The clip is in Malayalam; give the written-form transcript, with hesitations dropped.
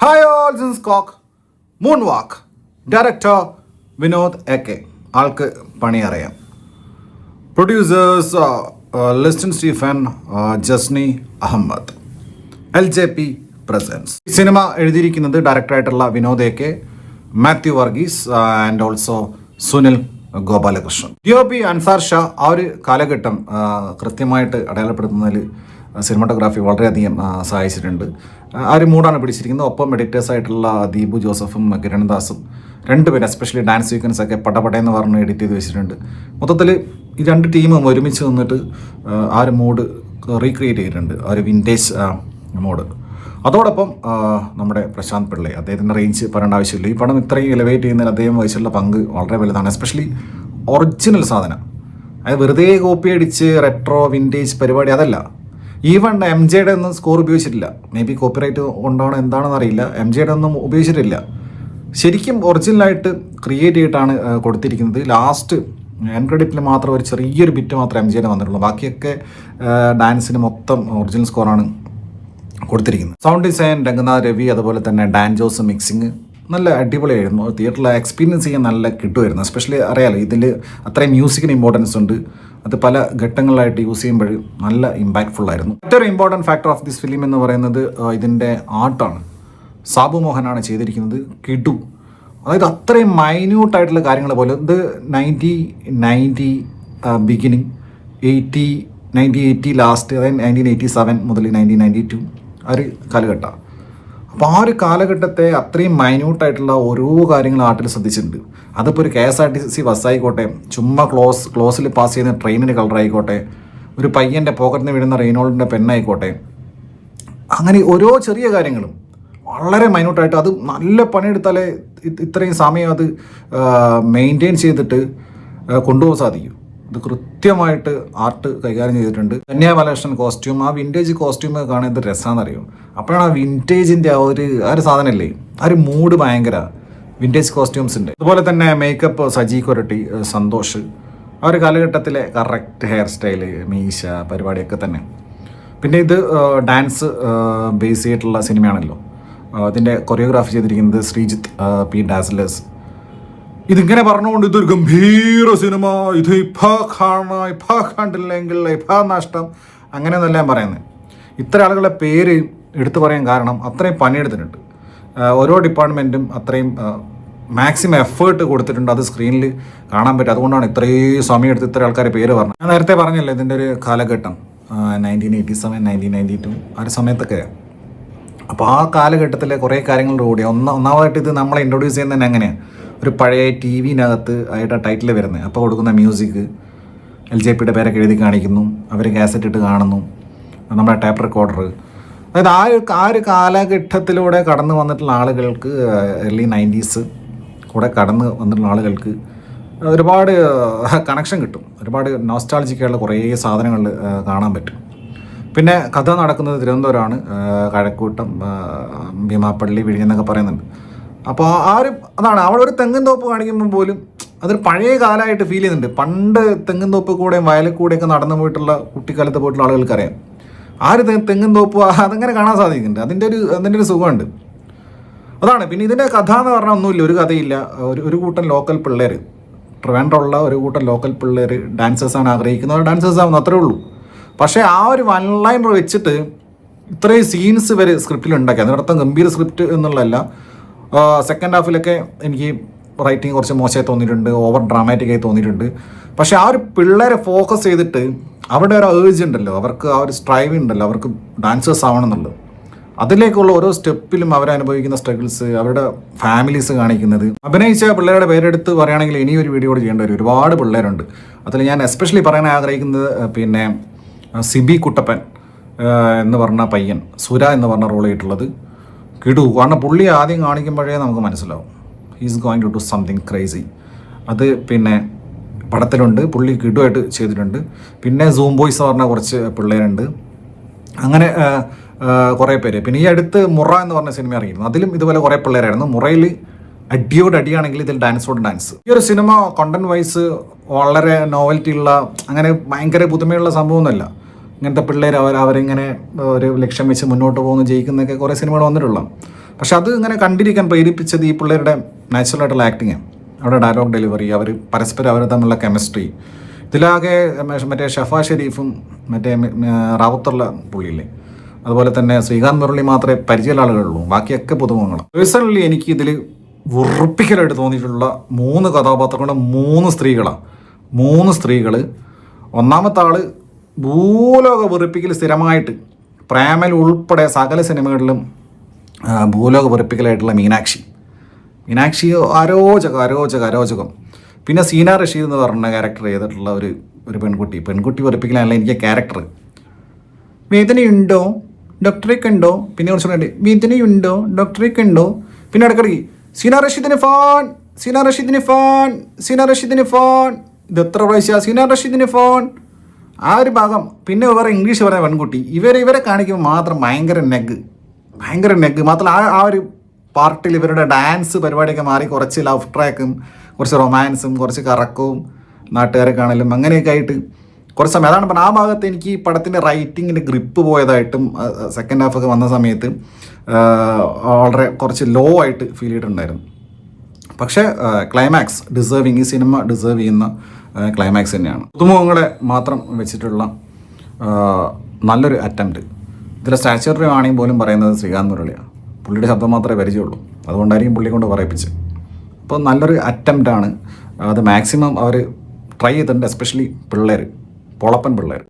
Hi all, this is Cock. Moonwalk. Director Vinod AK. ആൾക്ക് പണി അറിയാം. Producers Listin Stephen, Jasni Ahammed. LJP presence. Cinema എഴുതിയിരിക്കുന്നത് ഡയറക്ടറായിട്ടുള്ള Vinod AK., Mathew Varghese and also Sunil Gopalakrishnan. DOP Ansar Shah ആ ഒരു കാലഘട്ടം കൃത്യമായിട്ട് അടയാളപ്പെടുത്തുന്നതിൽ സിനിമാറ്റോഗ്രാഫി വളരെയധികം സഹായിച്ചിട്ടുണ്ട്. ആ ഒരു മൂഡാണ് പിടിച്ചിരിക്കുന്നത്. ഒപ്പം എഡിറ്റേഴ്സ് ആയിട്ടുള്ള ദീപു ജോസഫും കിരൺദാസും രണ്ടുപേരും എസ്പെഷ്യലി ഡാൻസ് സീക്വൻസ് ഒക്കെ പടപടയെന്ന് പറഞ്ഞ് എഡിറ്റ് ചെയ്ത് വെച്ചിട്ടുണ്ട്. മൊത്തത്തിൽ ഈ രണ്ട് ടീമും ഒരുമിച്ച് നിന്നിട്ട് ആ ഒരു മൂഡ് റീക്രിയേറ്റ് ചെയ്തിട്ടുണ്ട്, ആ ഒരു വിൻറ്റേജ് മൂഡ്. അതോടൊപ്പം നമ്മുടെ പ്രശാന്ത് പിള്ളൈ, അദ്ദേഹത്തിൻ്റെ റേഞ്ച് പറയേണ്ട ആവശ്യമില്ല. ഈ പടം ഇത്രയും എലിവേറ്റ് ചെയ്യുന്നതിൽ അദ്ദേഹം വഹിച്ചുള്ള പങ്ക് വളരെ വലുതാണ്. എസ്പെഷ്യലി ഒറിജിനൽ സാധനം, അതായത് വെറുതെ കോപ്പി അടിച്ച് റെട്രോ വിൻറ്റേജ് പരിപാടി അതല്ല. ഈവൺ MJയുടെ ഒന്നും സ്കോർ ഉപയോഗിച്ചിട്ടില്ല. മേ ബി കോപ്പിറൈറ്റ് കൊണ്ടാണോ എന്താണെന്ന് അറിയില്ല. MJയുടെ ഒന്നും ഉപയോഗിച്ചിട്ടില്ല. ശരിക്കും ഒറിജിനലായിട്ട് ക്രിയേറ്റ് ചെയ്തിട്ടാണ് കൊടുത്തിരിക്കുന്നത്. ലാസ്റ്റ് എൻഡ് ക്രെഡിറ്റിൽ മാത്രം ഒരു ചെറിയൊരു ബിറ്റ് മാത്രമേ MJയുടെ വന്നിട്ടുള്ളൂ. ബാക്കിയൊക്കെ ഡാൻസിന് മൊത്തം ഒറിജിനൽ സ്കോറാണ് കൊടുത്തിരിക്കുന്നത്. സൗണ്ട് ഡിസൈൻ രംഗനാഥ് രവി, അതുപോലെ തന്നെ ഡാൻ ജോസ് മിക്സിങ് നല്ല അടിപൊളിയായിരുന്നു. തിയേറ്ററിൽ എക്സ്പീരിയൻസ് ചെയ്യാൻ നല്ല കിട്ടുമായിരുന്നു. എസ്പെഷ്യലി അറിയാലോ, ഇതിൽ അത്രയും മ്യൂസിക്കിന് ഇമ്പോർട്ടൻസ് ഉണ്ട്. അത് പല ഘട്ടങ്ങളിലായിട്ട് യൂസ് ചെയ്യുമ്പോൾ നല്ല ഇമ്പാക്റ്റ്ഫുൾ ആയിരുന്നു. മറ്റൊരു important factor of this film എന്ന് പറയുന്നത് ഇതിൻ്റെ ആർട്ടാണ്. സാബു മോഹനാണ് ചെയ്തിരിക്കുന്നത്. കിടു, അതായത് അത്രയും മൈന്യൂട്ടായിട്ടുള്ള കാര്യങ്ങൾ പോലെ. ഇത് 1990 ബിഗിനിങ്, 1980 ലാസ്റ്റ്, അതായത് 1987 മുതൽ 1992 ആ ഒരു കാലഘട്ടമാണ്. അപ്പോൾ ആ ഒരു കാലഘട്ടത്തെ അത്രയും മൈന്യൂട്ടായിട്ടുള്ള ഓരോ കാര്യങ്ങൾ ആർട്ടിൽ ശ്രദ്ധിച്ചിട്ടുണ്ട്. അതിപ്പോൾ ഒരു KSRTC ബസ്സായിക്കോട്ടെ, ചുമ്മാ ക്ലോസിൽ പാസ് ചെയ്യുന്ന ട്രെയിനിൻ്റെ കളറായിക്കോട്ടെ, ഒരു പയ്യൻ്റെ പോക്കറ്റിൽ നിന്ന് വീഴുന്ന റെയിനോൾഡിൻ്റെ പെണ്ണായിക്കോട്ടെ, അങ്ങനെ ഓരോ ചെറിയ കാര്യങ്ങളും വളരെ മൈന്യൂട്ടായിട്ട്, അത് നല്ല പണിയെടുത്താലേ ഇത്രയും സമയം അത് മെയിൻറ്റെയിൻ ചെയ്തിട്ട് കൊണ്ടുപോകാൻ സാധിക്കും. ഇത് കൃത്യമായിട്ട് ആർട്ട് കൈകാര്യം ചെയ്തിട്ടുണ്ട്. ധന്യ ബാലകൃഷ്ണൻ കോസ്റ്റ്യൂം, ആ വിൻറ്റേജ് കോസ്റ്റ്യൂം കാണാൻ എന്ത് രസമാണെന്നറിയോ. അപ്പോഴാണ് ആ വിൻറ്റേജിൻ്റെ ആ ഒരു സാധനമല്ലേ, ആ ഒരു മൂഡ് ഭയങ്കര വിൻറ്റേജ് കോസ്റ്റ്യൂംസിൻ്റെ. അതുപോലെ തന്നെ മേക്കപ്പ് സജി കൊരട്ടി, സന്തോഷ്, ആ ഒരു കാലഘട്ടത്തിലെ കറക്റ്റ് ഹെയർ സ്റ്റൈല്, മീശ പരിപാടിയൊക്കെ തന്നെ. പിന്നെ ഇത് ഡാൻസ് ബേസ് ചെയ്തിട്ടുള്ള സിനിമയാണല്ലോ. ഇതിൻ്റെ കൊറിയോഗ്രാഫി ചെയ്തിരിക്കുന്നത് ശ്രീജിത്ത് P. ഡാസ്ലേഴ്സ്. ഇതിങ്ങനെ പറഞ്ഞുകൊണ്ട് ഇതൊരു ഗംഭീര സിനിമ, ഇത് ഇപ്പം കണ്ടില്ലെങ്കിൽ ഇപ്പം നഷ്ടം, അങ്ങനെയൊന്നല്ല ഞാൻ പറയുന്നത്. ഇത്ര ആളുകളുടെ പേര് എടുത്തു പറയാൻ കാരണം അത്രയും പണിയെടുത്തിട്ടുണ്ട്. ഓരോ ഡിപ്പാർട്ട്മെൻറ്റും അത്രയും മാക്സിമം എഫേർട്ട് കൊടുത്തിട്ടുണ്ട്. അത് സ്ക്രീനിൽ കാണാൻ പറ്റും. അതുകൊണ്ടാണ് ഇത്രയും സമയം എടുത്ത് ഇത്ര ആൾക്കാരെ പേര് പറഞ്ഞത്. ഞാൻ നേരത്തെ പറഞ്ഞല്ലോ ഇതിൻ്റെ ഒരു കാലഘട്ടം 1987 1992 ആ ഒരു സമയത്തൊക്കെ. അപ്പോൾ ആ കാലഘട്ടത്തിലെ കുറേ കാര്യങ്ങളുടെ കൂടി ഒന്നാമതായിട്ട് ഇത് നമ്മളെ ഇൻട്രൊഡ്യൂസ് ചെയ്യുന്നത് തന്നെ എങ്ങനെയാണ്, ഒരു പഴയ TV-നകത്ത് ആയിട്ട് ടൈറ്റിൽ വരുന്നത്. അപ്പോൾ കൊടുക്കുന്ന മ്യൂസിക് LJPയുടെ പേരൊക്കെ എഴുതി കാണിക്കുന്നു, അവർ കാസറ്റ് ഇട്ട് കാണുന്നു, നമ്മുടെ ടേപ്പ് റെക്കോർഡർ. അതായത് ആ ഒരു കാലഘട്ടത്തിലൂടെ കടന്നു വന്നിട്ടുള്ള ആളുകൾക്ക്, early 90s കൂടെ കടന്ന് വന്നിട്ടുള്ള ആളുകൾക്ക് ഒരുപാട് കണക്ഷൻ കിട്ടും. ഒരുപാട് നോസ്റ്റാൾജിക്കുള്ള കുറേ സാധനങ്ങൾ കാണാൻ പറ്റും. പിന്നെ കഥ നടക്കുന്നത് തിരുവനന്തപുരമാണ്, കഴക്കൂട്ടം, ഭീമാപ്പള്ളി, വിഴിഞ്ഞെന്നൊക്കെ പറയുന്നുണ്ട്. അപ്പോൾ അതാണ് അവിടെ ഒരു തെങ്ങിൻ തോപ്പ് കാണിക്കുമ്പോൾ പോലും അതൊരു പഴയ കാലമായിട്ട് ഫീൽ ചെയ്യുന്നുണ്ട്. പണ്ട് തെങ്ങിൻ തോപ്പ് കൂടെയും വയലിൽ കൂടെയൊക്കെ നടന്നു പോയിട്ടുള്ള കുട്ടിക്കാലത്ത് പോയിട്ടുള്ള ആളുകൾക്കറിയാം. ആ ഒരു തെങ്ങിൻ തോപ്പ് അതങ്ങനെ കാണാൻ സാധിക്കുന്നുണ്ട്. അതിൻ്റെ ഒരു സുഖമുണ്ട്. അതാണ്. പിന്നെ ഇതിൻ്റെ കഥ എന്ന് പറഞ്ഞാൽ ഒന്നുമില്ല, ഒരു കഥയില്ല. ഒരു കൂട്ടം ലോക്കൽ പിള്ളേർ, ട്രിവാൻഡ്രമുള്ള ഒരു കൂട്ടം ലോക്കൽ പിള്ളേർ ഡാൻസേഴ്സാണ് ആഗ്രഹിക്കുന്നത്, ഡാൻസേഴ്സ് ആവുന്നു, അത്രേ ഉള്ളൂ. പക്ഷേ ആ ഒരു വൺ ലൈനർ വെച്ചിട്ട് ഇത്രയും സീൻസ് വരെ സ്ക്രിപ്റ്റിൽ ഉണ്ടാക്കി. അതിനർത്ഥം ഗംഭീര സ്ക്രിപ്റ്റ് എന്നുള്ളതല്ല. സെക്കൻഡ് ഹാഫിലൊക്കെ എനിക്ക് റൈറ്റിംഗ് കുറച്ച് മോശമായി തോന്നിയിട്ടുണ്ട്, ഓവർ ഡ്രാമാറ്റിക്കായി തോന്നിയിട്ടുണ്ട്. പക്ഷേ ആ ഒരു പിള്ളേരെ ഫോക്കസ് ചെയ്തിട്ട് അവിടെ ഒരു ഏർജ് ഉണ്ടല്ലോ, അവർക്ക് ആ ഒരു സ്ട്രൈവിംഗ് ഉണ്ടല്ലോ, അവർക്ക് ഡാൻസേഴ്സ് ആവണം എന്നുള്ളത്. അതിലേക്കുള്ള ഓരോ സ്റ്റെപ്പിലും അവരനുഭവിക്കുന്ന സ്ട്രഗിൾസ്, അവരുടെ ഫാമിലീസ് കാണിക്കുന്നത്. അഭിനയിച്ച പിള്ളേരുടെ പേരെടുത്ത് പറയുകയാണെങ്കിൽ ഇനിയൊരു വീഡിയോ കൂടി ചെയ്യേണ്ട വരും. ഒരുപാട് പിള്ളേരുണ്ട്. അതിൽ ഞാൻ എസ്പെഷ്യലി പറയാൻ ആഗ്രഹിക്കുന്നത് പിന്നെ സിബി കുട്ടപ്പൻ എന്ന് പറഞ്ഞ പയ്യൻ, സുര എന്ന് പറഞ്ഞ റോൾ ചെയ്തിട്ടുള്ളത് കിടു. കാരണം പുള്ളി ആദ്യം കാണിക്കുമ്പോഴേ നമുക്ക് മനസ്സിലാവും he's going to do something crazy. അത് പിന്നെ പടത്തിലുണ്ട്, പുള്ളി കിടുവായിട്ട് ചെയ്തിട്ടുണ്ട്. പിന്നെ സൂം ബോയ്സ് എന്ന് പറഞ്ഞ കുറച്ച് പിള്ളേരുണ്ട്. അങ്ങനെ കുറേ പേര്. പിന്നെ ഈ അടുത്ത് മുറ എന്ന് പറഞ്ഞ സിനിമ ഇറങ്ങിയിരുന്നു, അതിലും ഇതുപോലെ കുറേ പിള്ളേരായിരുന്നു. മുറയിൽ അടിയോട് അടിയാണെങ്കിൽ ഇതിൽ ഡാൻസോട് ഡാൻസ്. ഈ ഒരു സിനിമ കണ്ടന്റ് വൈസ് വളരെ നോവൽറ്റി ഉള്ള, അങ്ങനെ ഭയങ്കര പുതുമയുള്ള സംഭവമൊന്നുമല്ല. ഇങ്ങനത്തെ പിള്ളേർ അവരിങ്ങനെ ഒരു ലക്ഷ്യം വെച്ച് മുന്നോട്ട് പോകുന്നു, ജയിക്കുന്നൊക്കെ കുറേ സിനിമകൾ വന്നിട്ടുള്ള. പക്ഷെ അത് ഇങ്ങനെ കണ്ടിരിക്കാൻ പ്രേരിപ്പിച്ചത് ഈ പിള്ളേരുടെ നാച്ചുറലായിട്ടുള്ള ആക്ടിങ്, അവരുടെ ഡയലോഗ് ഡെലിവറി, അവർ പരസ്പരം അവർ തമ്മിലുള്ള കെമിസ്ട്രി. ഇതിലാകെ മറ്റേ ഷഫാ ഷെരീഫും മറ്റേ റാവുത്തുള്ള പുള്ളിയില്ലേ, അതുപോലെ തന്നെ ശ്രീകാന്ത് മുരളി മാത്രമേ പരിചയമുള്ള ആളുകളുള്ളൂ, ബാക്കിയൊക്കെ പുതുമുഖങ്ങളാണ്. പേഴ്സണലി എനിക്ക് ഇതിൽ ഉറപ്പിക്കലായിട്ട് തോന്നിയിട്ടുള്ള 3 കഥാപാത്രങ്ങളും 3 സ്ത്രീകളാണ്. 3 സ്ത്രീകൾ. ഒന്നാമത്തെ ആൾ ഭൂലോക വെറുപ്പിക്കൽ സ്ഥിരമായിട്ട് പ്രേമൽ ഉൾപ്പെടെ സകല സിനിമകളിലും ഭൂലോക വെറുപ്പിക്കലായിട്ടുള്ള മീനാക്ഷി അരോചകം. പിന്നെ സീന റഷീദ് എന്ന് പറഞ്ഞ ക്യാരക്ടർ ചെയ്തിട്ടുള്ള ഒരു പെൺകുട്ടി വെറുപ്പിക്കലല്ല എനിക്ക് ക്യാരക്ടർ. വേദനയുണ്ടോ ഡോക്ടറെ കണ്ടോ, പിന്നെ കുറച്ച് വേദനയുണ്ടോ ഡോക്ടറെ കണ്ടോ, പിന്നെ ഇടയ്ക്കിടയ്ക്ക് സീന റഷീദിന് ഫോൺ ഇത് എത്ര പ്രാവശ്യം സീന റഷീദിന് ഫോൺ, ആ ഒരു ഭാഗം. പിന്നെ വേറെ ഇംഗ്ലീഷ് പറയുന്ന പെൺകുട്ടി, ഇവരെ കാണിക്കുമ്പോൾ മാത്രം ഭയങ്കര നെഗ് മാത്രമല്ല ആ ഒരു പാർട്ടിൽ ഇവരുടെ ഡാൻസ് പരിപാടിയൊക്കെ മാറി കുറച്ച് ലവ് ട്രാക്കും കുറച്ച് റൊമാൻസും കുറച്ച് കറക്കവും നാട്ടുകാരെ കാണലും അങ്ങനെയൊക്കെ ആയിട്ട് കുറച്ച് സമയം. അതാണ് പറഞ്ഞാൽ ആ ഭാഗത്ത് എനിക്ക് ഈ പടത്തിൻ്റെ റൈറ്റിങ്ങിൻ്റെ ഗ്രിപ്പ് പോയതായിട്ടും സെക്കൻഡ് ഹാഫൊക്കെ വന്ന സമയത്ത് വളരെ കുറച്ച് ലോ ആയിട്ട് ഫീൽ ചെയ്തിട്ടുണ്ടായിരുന്നു. പക്ഷേ ക്ലൈമാക്സ് ഈ സിനിമ ഡിസേർവ് ചെയ്യുന്ന ക്ലൈമാക്സ് തന്നെയാണ്. പുതുമുഖങ്ങളെ മാത്രം വെച്ചിട്ടുള്ള നല്ലൊരു അറ്റംപ്റ്റ്. ഇതിലെ സ്റ്റാച്യൂറി ആണെങ്കിൽ പോലും പറയുന്നത് ശ്രീകാന്ത് മുരളിയാണ്. പുള്ളിയുടെ ശബ്ദം മാത്രമേ പരിചയമുള്ളൂ, അതുകൊണ്ടായിരിക്കും പുള്ളി കൊണ്ട് പറയിപ്പിച്ച്. അപ്പോൾ നല്ലൊരു അറ്റംപ്റ്റാണ്. അത് മാക്സിമം അവർ ട്രൈ ചെയ്തിട്ടുണ്ട്, എസ്പെഷ്യലി പൊളപ്പൻ പിള്ളേർ.